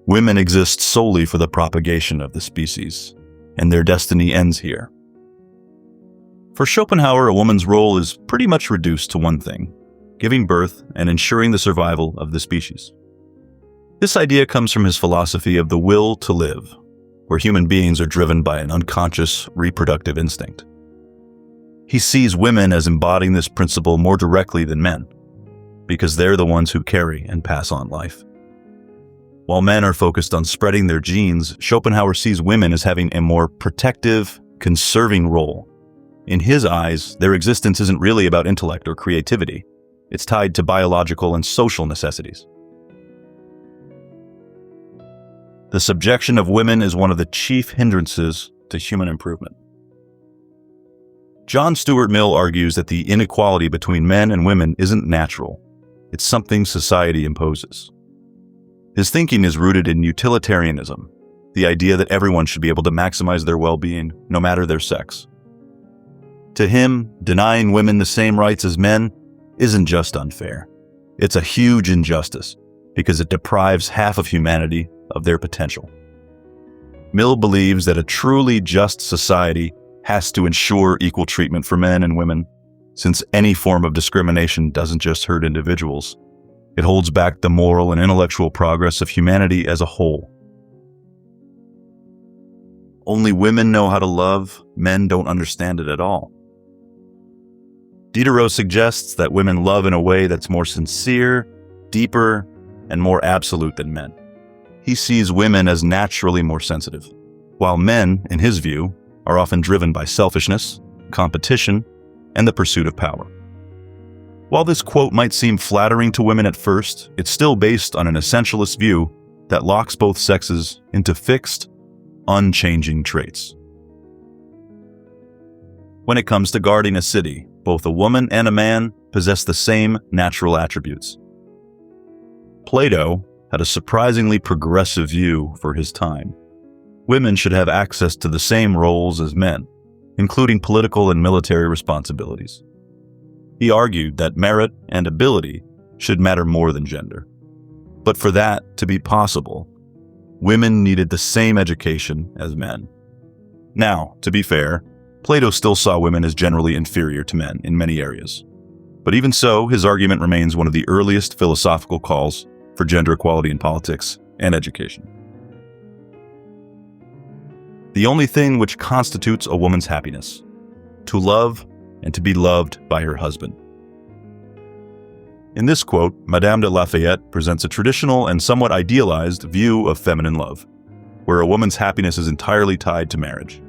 Women exist solely for the propagation of the species, and their destiny ends here. For Schopenhauer, a woman's role is pretty much reduced to one thing: giving birth and ensuring the survival of the species. This idea comes from his philosophy of the will to live, where human beings are driven by an unconscious reproductive instinct. He sees women as embodying this principle more directly than men, because they're the ones who carry and pass on life. While men are focused on spreading their genes, Schopenhauer sees women as having a more protective, conserving role. In his eyes, their existence isn't really about intellect or creativity. It's tied to biological and social necessities. The subjection of women is one of the chief hindrances to human improvement. John Stuart Mill argues that the inequality between men and women isn't natural. It's something society imposes. His thinking is rooted in utilitarianism, the idea that everyone should be able to maximize their well-being, no matter their sex. To him, denying women the same rights as men isn't just unfair. It's a huge injustice, because it deprives half of humanity of their potential. Mill believes that a truly just society has to ensure equal treatment for men and women, since any form of discrimination doesn't just hurt individuals. It holds back the moral and intellectual progress of humanity as a whole. Only women know how to love, men don't understand it at all. Diderot suggests that women love in a way that's more sincere, deeper, and more absolute than men. He sees women as naturally more sensitive, while men, in his view, are often driven by selfishness, competition, and the pursuit of power. While this quote might seem flattering to women at first, it's still based on an essentialist view that locks both sexes into fixed, unchanging traits. When it comes to guarding a city, both a woman and a man possess the same natural attributes. Plato had a surprisingly progressive view for his time. Women should have access to the same roles as men, including political and military responsibilities. He argued that merit and ability should matter more than gender. But for that to be possible, women needed the same education as men. Now, to be fair, Plato still saw women as generally inferior to men in many areas. But even so, his argument remains one of the earliest philosophical calls for gender equality in politics and education. The only thing which constitutes a woman's happiness: to love and to be loved by her husband. In this quote, Madame de Lafayette presents a traditional and somewhat idealized view of feminine love, where a woman's happiness is entirely tied to marriage.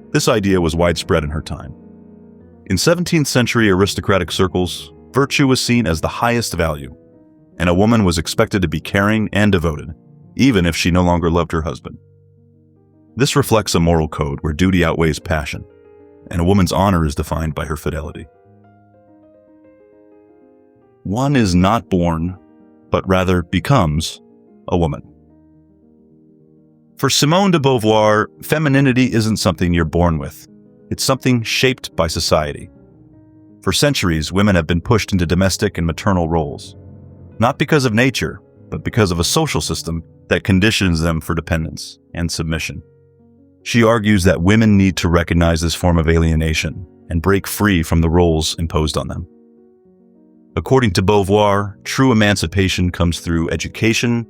This idea was widespread in her time. In 17th century aristocratic circles, virtue was seen as the highest value, and a woman was expected to be caring and devoted, even if she no longer loved her husband. This reflects a moral code where duty outweighs passion, and a woman's honor is defined by her fidelity. One is not born, but rather becomes, a woman. For Simone de Beauvoir, femininity isn't something you're born with. It's something shaped by society. For centuries, women have been pushed into domestic and maternal roles, not because of nature, but because of a social system that conditions them for dependence and submission. She argues that women need to recognize this form of alienation and break free from the roles imposed on them. According to Beauvoir, true emancipation comes through education,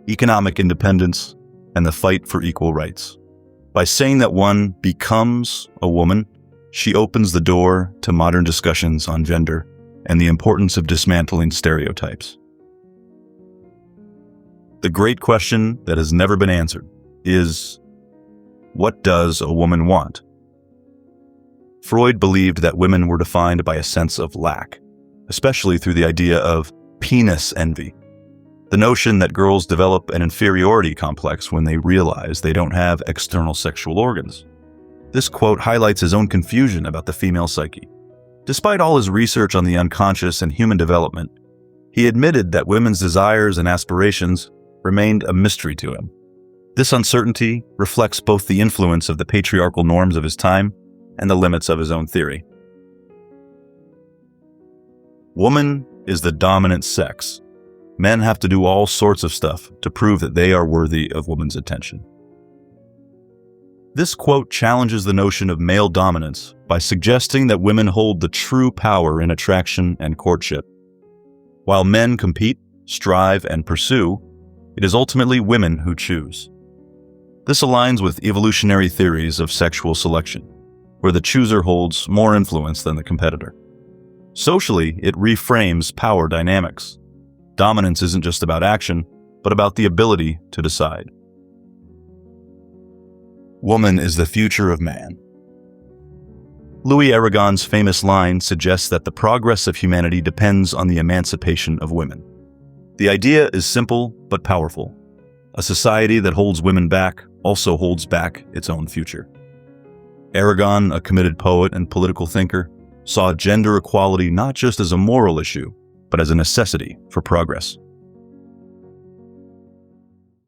economic independence, and the fight for equal rights. By saying that one becomes a woman, she opens the door to modern discussions on gender and the importance of dismantling stereotypes. The great question that has never been answered is, what does a woman want? Freud believed that women were defined by a sense of lack, especially through the idea of penis envy, the notion that girls develop an inferiority complex when they realize they don't have external sexual organs. This quote highlights his own confusion about the female psyche. Despite all his research on the unconscious and human development, he admitted that women's desires and aspirations remained a mystery to him. This uncertainty reflects both the influence of the patriarchal norms of his time and the limits of his own theory. Woman is the dominant sex, Men have to do all sorts of stuff to prove that they are worthy of women's attention. This quote challenges the notion of male dominance by suggesting that women hold the true power in attraction and courtship. While men compete, strive, and pursue, it is ultimately women who choose. This aligns with evolutionary theories of sexual selection, where the chooser holds more influence than the competitor. Socially, it reframes power dynamics. Dominance isn't just about action, but about the ability to decide. Woman is the future of man. Louis Aragon's famous line suggests that the progress of humanity depends on the emancipation of women. The idea is simple but powerful. A society that holds women back also holds back its own future. Aragon, a committed poet and political thinker, saw gender equality not just as a moral issue, but as a necessity for progress.